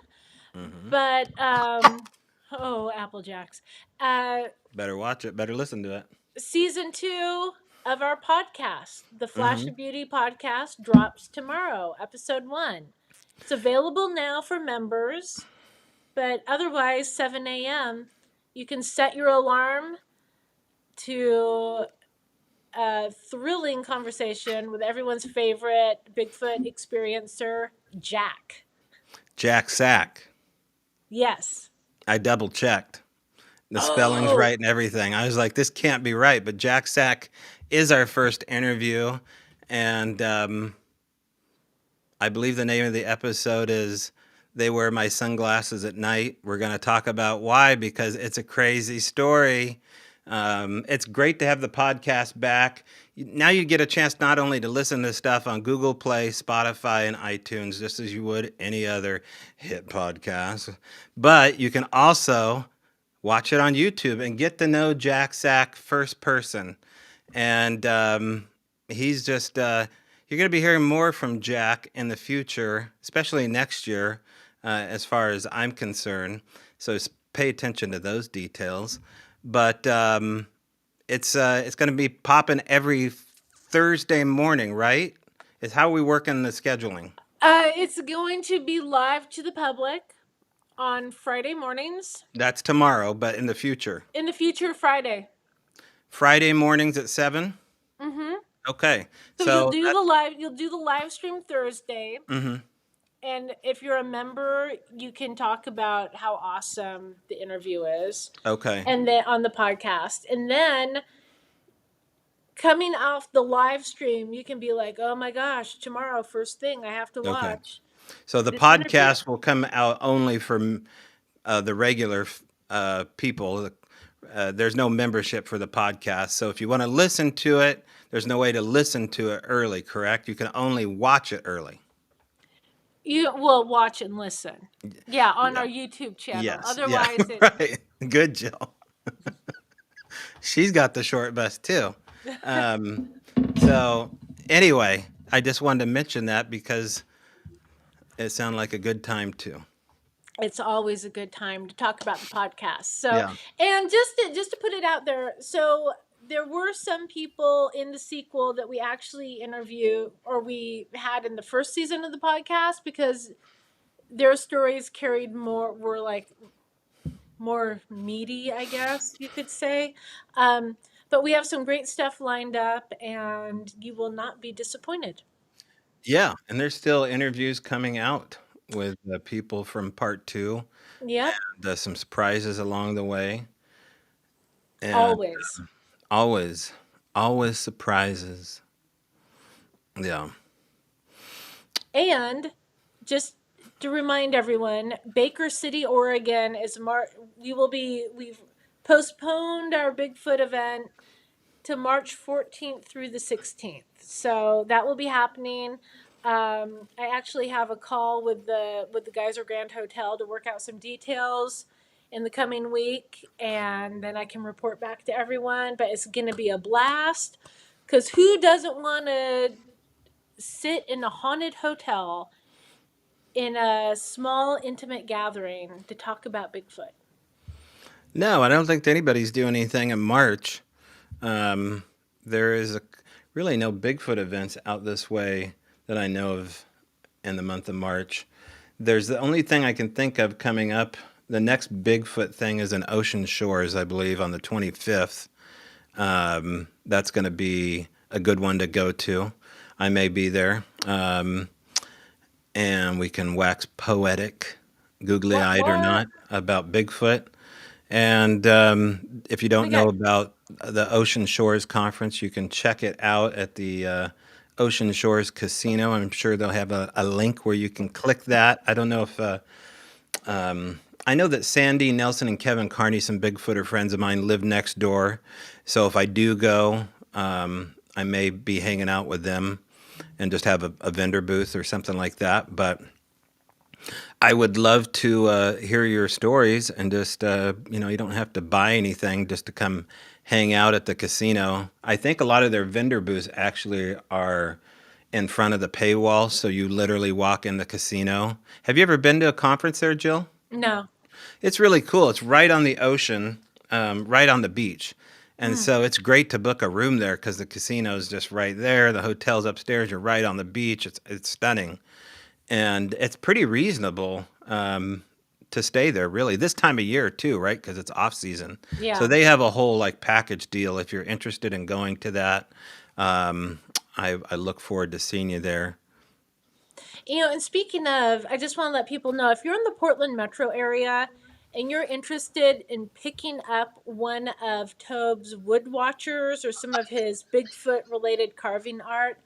Hmm. But oh, Apple Jacks. Better watch it. Better listen to it. Season 2 of our podcast, the Flash Hmm. of Beauty podcast, drops tomorrow, episode 1. It's available now for members, but otherwise, 7 a.m. You can set your alarm to a thrilling conversation with everyone's favorite Bigfoot experiencer, Jack. Jack Sack. Yes. I double checked. The spelling's Oh, right and everything. I was like, this can't be right. But Jack Sack is our first interview. And I believe the name of the episode is They Wear My Sunglasses at Night. We're going to talk about why, because it's a crazy story. It's great to have the podcast back. Now you get a chance not only to listen to stuff on Google Play, Spotify, and iTunes, just as you would any other hit podcast, but you can also watch it on YouTube and get to know Jack Sack first person. And he's just, you're going to be hearing more from Jack in the future, especially next year, as far as I'm concerned. So pay attention to those details. But it's going to be popping every Thursday morning, right? Is how we work in the scheduling. it's going to be live to the public on Friday mornings. That's tomorrow, but in the future. In the future, Friday. Friday mornings at 7? Mm-hmm. Okay. So So you'll do the live stream Thursday. hmm. And if you're a member, you can talk about how awesome the interview is. Okay. And then on the podcast. And then coming off the live stream, you can be like, oh my gosh, tomorrow, first thing I have to Okay. watch. So the This interview. podcast will come out only for the regular people. There's no membership for the podcast. So if you want to listen to it, there's no way to listen to it early, correct? You can only watch it early. You will watch and listen. Yeah, on Yeah. our YouTube channel. Yes. Otherwise, Yeah. Right. Good, Jill. She's got the short bus too. So anyway, I just wanted to mention that because it sounded like a good time too. it's always a good time to talk about the podcast. So, Yeah. and just to put it out there, so there were some people in the sequel that we actually interviewed or we had in the first season of the podcast because their stories carried were like more meaty, I guess you could say. But we have some great stuff lined up, and you will not be disappointed. Yeah, and there's still interviews coming out with the people from part 2. Yep, There's some surprises along the way, and always. always, always surprises. Yeah. And just to remind everyone, Baker City, Oregon is we've postponed our Bigfoot event to March 14th through the 16th. So that will be happening. I actually have a call with the Geyser Grand Hotel to work out some details in the coming week, and then I can report back to everyone. But it's going to be a blast because who doesn't want to sit in a haunted hotel in a small, intimate gathering to talk about Bigfoot? No, I don't think anybody's doing anything in March. Um, there is really no Bigfoot events out this way that I know of in the month of March. There's the only thing I can think of coming up. The next Bigfoot thing is in Ocean Shores, I believe, on the 25th. That's going to be a good one to go to. I may be there. And we can wax poetic, googly What? eyed or What? not, about Bigfoot. And if you We don't know got. about the Ocean Shores Conference, you can check it out at the Ocean Shores Casino. I'm sure they'll have a link where you can click that. I don't know if I know that Sandy Nelson and Kevin Carney, some Bigfooter friends of mine, live next door. So if I do go, I may be hanging out with them and just have a vendor booth or something like that. But I would love to hear your stories and just, you don't have to buy anything just to come hang out at the casino. I think a lot of their vendor booths actually are in front of the paywall. So you literally walk in the casino. Have you ever been to a conference there, Jill? No. It's really cool. It's right on the ocean, right on the beach. And Hmm. so it's great to book a room there because the casino's just right there. The hotel's upstairs. You're right on the beach. It's stunning. And it's pretty reasonable to stay there, really. This time of year, too, right? Because it's off season. So Yeah. they have a whole like package deal if you're interested in going to that. Um, I look forward to seeing you there. And speaking of, I just want to let people know if you're in the Portland metro area and you're interested in picking up one of Tobe's wood watchers or some of his Bigfoot related carving art,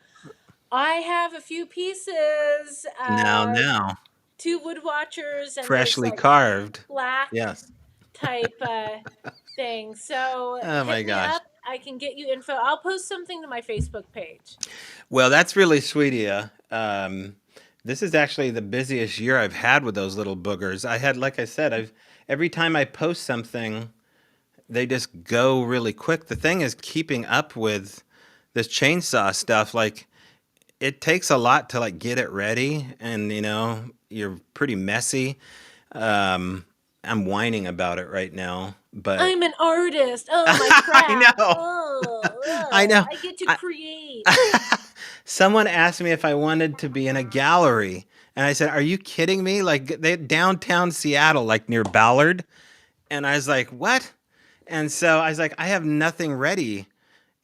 I have a few pieces Now, of now, two wood watchers, and there's freshly like carved. plaque Yes. type thing. So Oh my hit me gosh. up. I can get you info. I'll post something to my Facebook page. Well, that's really sweet of you. This is actually the busiest year I've had with those little boogers. I had, like I said, I've every time I post something, they just go really quick. The thing is keeping up with this chainsaw stuff. Like it takes a lot to like get it ready, and you're pretty messy. Um, I'm whining about it right now, but I'm an artist. Oh, my I craft. know, I know. I get to I, create. Someone asked me if I wanted to be in a gallery, and I said, "Are you kidding me? Like they downtown Seattle, like near Ballard." And I was like, "What?" And so I was like, "I have nothing ready,"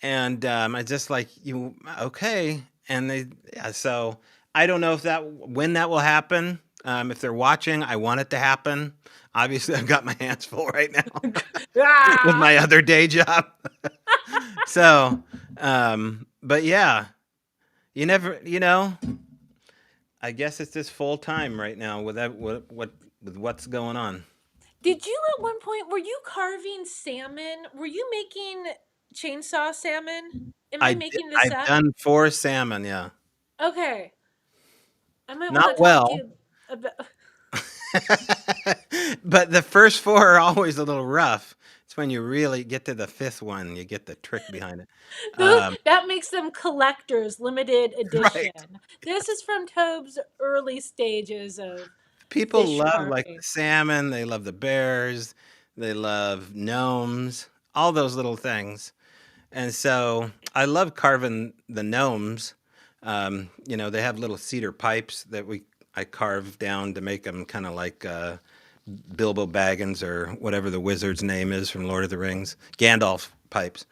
and I just like, "You okay?" And yeah, so I don't know if that when that will happen. If they're watching, I want it to happen. Obviously, I've got my hands full right now with Ah! my other day job. So, but yeah, you never, I guess it's just full time right now with that, with what's going on. Did you at one point, were you carving salmon? Were you making chainsaw salmon? Am I making this I've up? done 4 salmon, yeah, Okay. I might want not to talk to well, you about. but the first 4 are always a little rough. It's when you really get to the fifth one, you get the trick behind it. Um, That makes them collectors, limited right. edition. This is from Tobe's early stages of People fish love like the carving. salmon, they love the bears, they love gnomes, all those little things. And so I love carving the gnomes. They have little cedar pipes that I carve down to make them kind of like Bilbo Baggins or whatever the wizard's name is from Lord of the Rings, Gandalf pipes.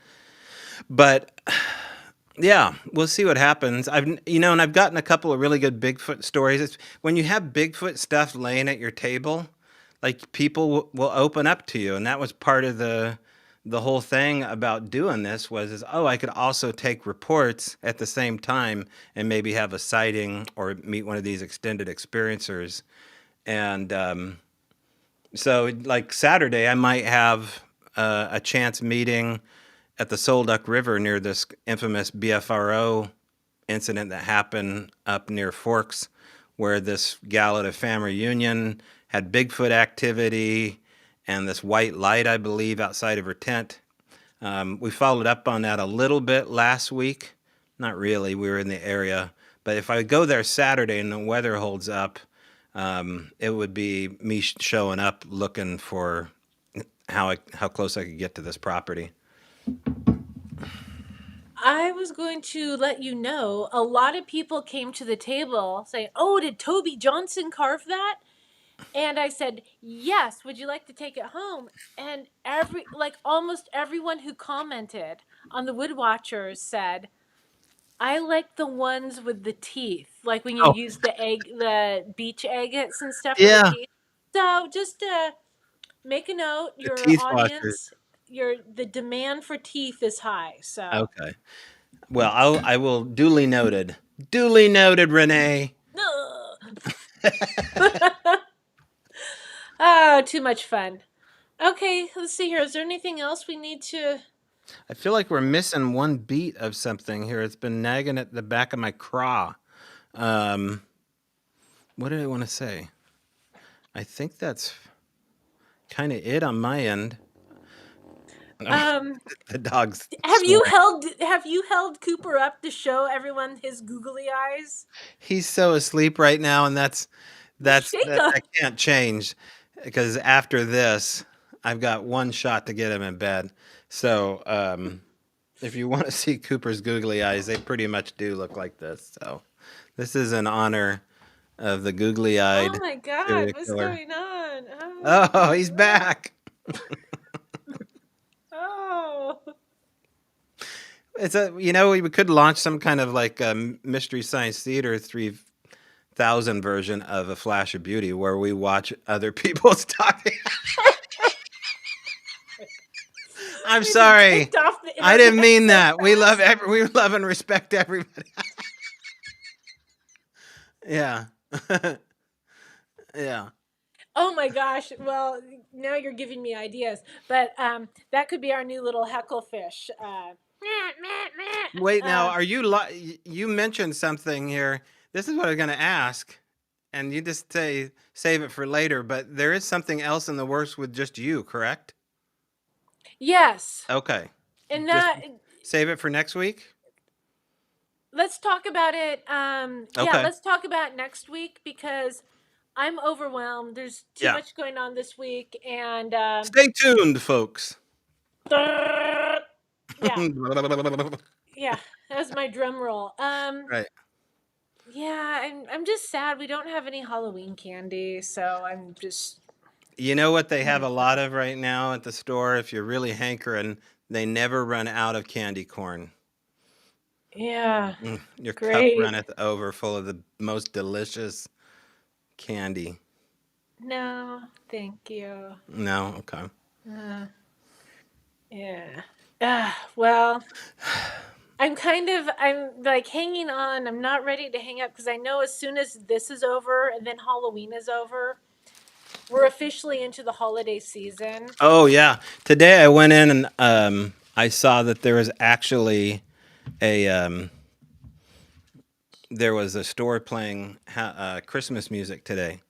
But yeah, we'll see what happens. And I've gotten a couple of really good Bigfoot stories. It's when you have Bigfoot stuff laying at your table, like people will open up to you, and that was part of the whole thing about doing this was I could also take reports at the same time and maybe have a sighting or meet one of these extended experiencers. And so like Saturday, I might have a chance meeting at the Solduck River near this infamous BFRO incident that happened up near Forks, where this gal at a family reunion had Bigfoot activity and this white light, I believe, outside of her tent. We followed up on that a little bit last week. Not really, we were in the area. But if I go there Saturday and the weather holds up, it would be me showing up looking for how close I could get to this property. I was going to let you know a lot of people came to the table saying, "Oh, did Toby Johnson carve that?" And I said, "Yes, would you like to take it home?" And almost everyone who commented on the Wood Watchers said, "I like the ones with the teeth, like when you Oh, use the beach agates and stuff for the yeah, teeth." So just make a note, the your teeth washers. audience, the demand for teeth is high. So, Okay. Well, I will duly noted. Duly noted, Renee. oh, too much fun. Okay, let's see here. Is there anything else we need to? I feel like we're missing one beat of something here. It's been nagging at the back of my craw. Um, what did I want to say? I think that's kind of it on my end. Um, The dog's have you snoring. held Cooper up to show everyone his googly eyes? He's so asleep right now, and Shake him. that can't change because after this, I've got one shot to get him in bed. So, if you want to see Cooper's googly eyes, they pretty much do look like this. So, this is in honor of the Oh googly-eyed my God, serial what's killer. going on? Oh, he's back. Oh. It's a we could launch some kind of like Mystery Science Theater 3000 version of A Flash of Beauty where we watch other people's talking. I'm We've been sorry. kicked off the I didn't internet mean so that. fast. We love and respect everybody. Yeah. Yeah. Oh my gosh. Well, now you're giving me ideas. But that could be our new little heckle fish. Wait, now Uh, are you mentioned something here. This is what I was going to ask and you just say save it for later, but there is something else in the works with just you, correct? yes. Okay. And Just that save it for next week? let's talk about it. Yeah, Okay. let's talk about it next week because I'm overwhelmed. There's too Yeah. much going on this week, and Stay tuned, folks. yeah, yeah, that was my drum roll. Right. Yeah, I'm just sad we don't have any Halloween candy, so I'm just You know what they have mm, a lot of right now at the store? If you're really hankering, they never run out of candy corn. yeah, Your cup great. runneth over full of the most delicious candy. No, thank you. No? Okay. Uh, yeah. Well, I'm like hanging on. I'm not ready to hang up because I know as soon as this is over and then Halloween is over, we're officially into the holiday season. Oh, yeah. Today I went in and I saw that a there was a store playing Christmas music today.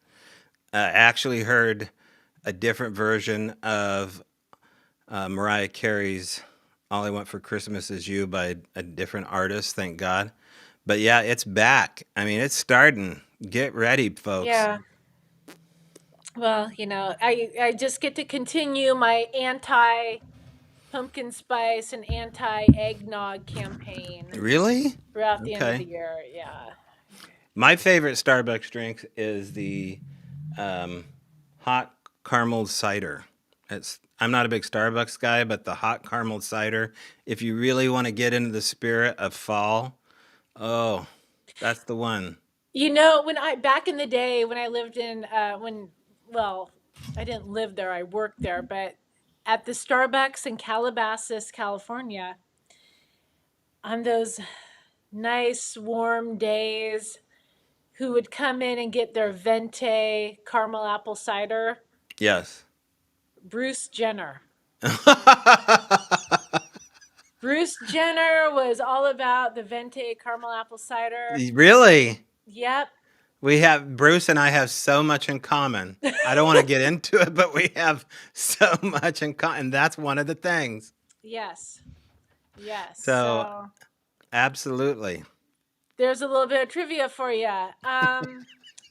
I actually heard a different version of Mariah Carey's "All I Want for Christmas Is You" by a different artist. Thank God. But yeah, it's back. I mean, it's starting. Get ready, folks. Yeah. Well, I just get to continue my anti pumpkin spice and anti eggnog campaign Really? throughout the end of the Okay. year. Yeah. My favorite Starbucks drink is the um, hot caramel cider. I'm not a big Starbucks guy, but the hot caramel cider, if you really want to get into the spirit of fall, oh, that's the one. When I back in the day when I lived in well, I didn't live there, I worked there, but at the Starbucks in Calabasas, California, on those nice warm days, who would come in and get their venti caramel apple cider? Yes. Bruce Jenner. Bruce Jenner was all about the venti caramel apple cider. Really? Yep. Bruce and I have so much in common. I don't want to get into it, but we have so much in common. And that's one of the things. Yes. Yes. So, So absolutely. there's a little bit of trivia for you.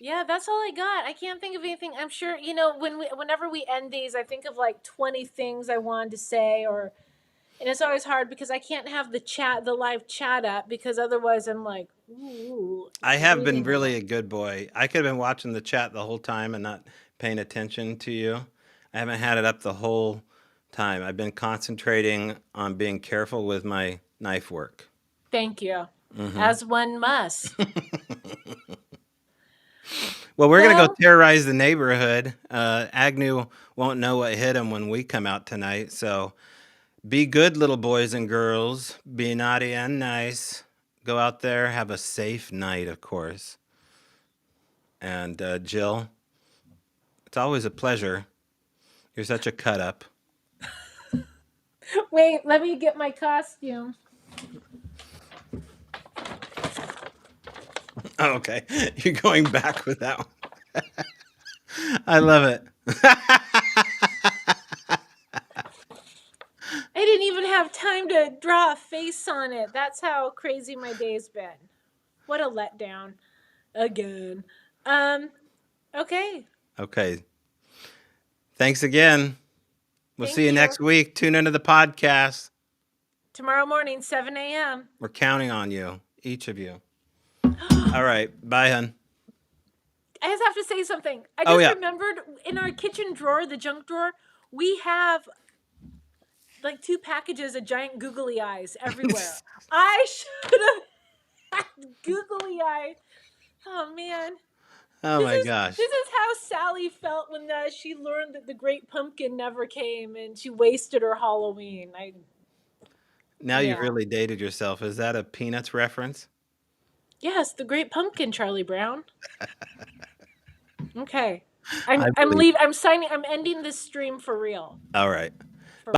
Yeah, that's all I got. I can't think of anything. I'm sure, whenever we end these, I think of like 20 things I wanted to say, and it's always hard because I can't have the live chat up, because otherwise I'm like, ooh, I have been reading really them. a good boy. I could have been watching the chat the whole time and not paying attention to you. I haven't had it up the whole time. I've been concentrating on being careful with my knife work. Thank you. Hmm. As one must. Well, we're going to go Well, terrorize the neighborhood. Agnew won't know what hit him when we come out tonight. So be good, little boys and girls. Be naughty and nice. Go out there, have a safe night, of course. And Jill, it's always a pleasure. You're such a cut up. wait, let me get my costume. Oh, okay. You're going back with that one. I love it. I didn't even have time to draw a face on it. That's how crazy my day's been. What a letdown. Again. Um, okay. Okay. Thanks again. We'll see Thank you you. next week. Tune into the podcast. Tomorrow morning, 7 a.m. We're counting on you, each of you. All right. Bye, hun. I just have to say something. I Oh, just yeah. remembered, in our kitchen drawer, the junk drawer, we have like 2 packages of giant googly eyes everywhere. I should have had googly eyes. Oh man. Oh, This my is gosh. this is how Sally felt when she learned that the Great Pumpkin never came and she wasted her Halloween. Now you've Yeah. really dated yourself. Is that a Peanuts reference? Yes, the Great Pumpkin, Charlie Brown. Okay. I I'm believe. leave I'm signing I'm ending this stream for real. All right.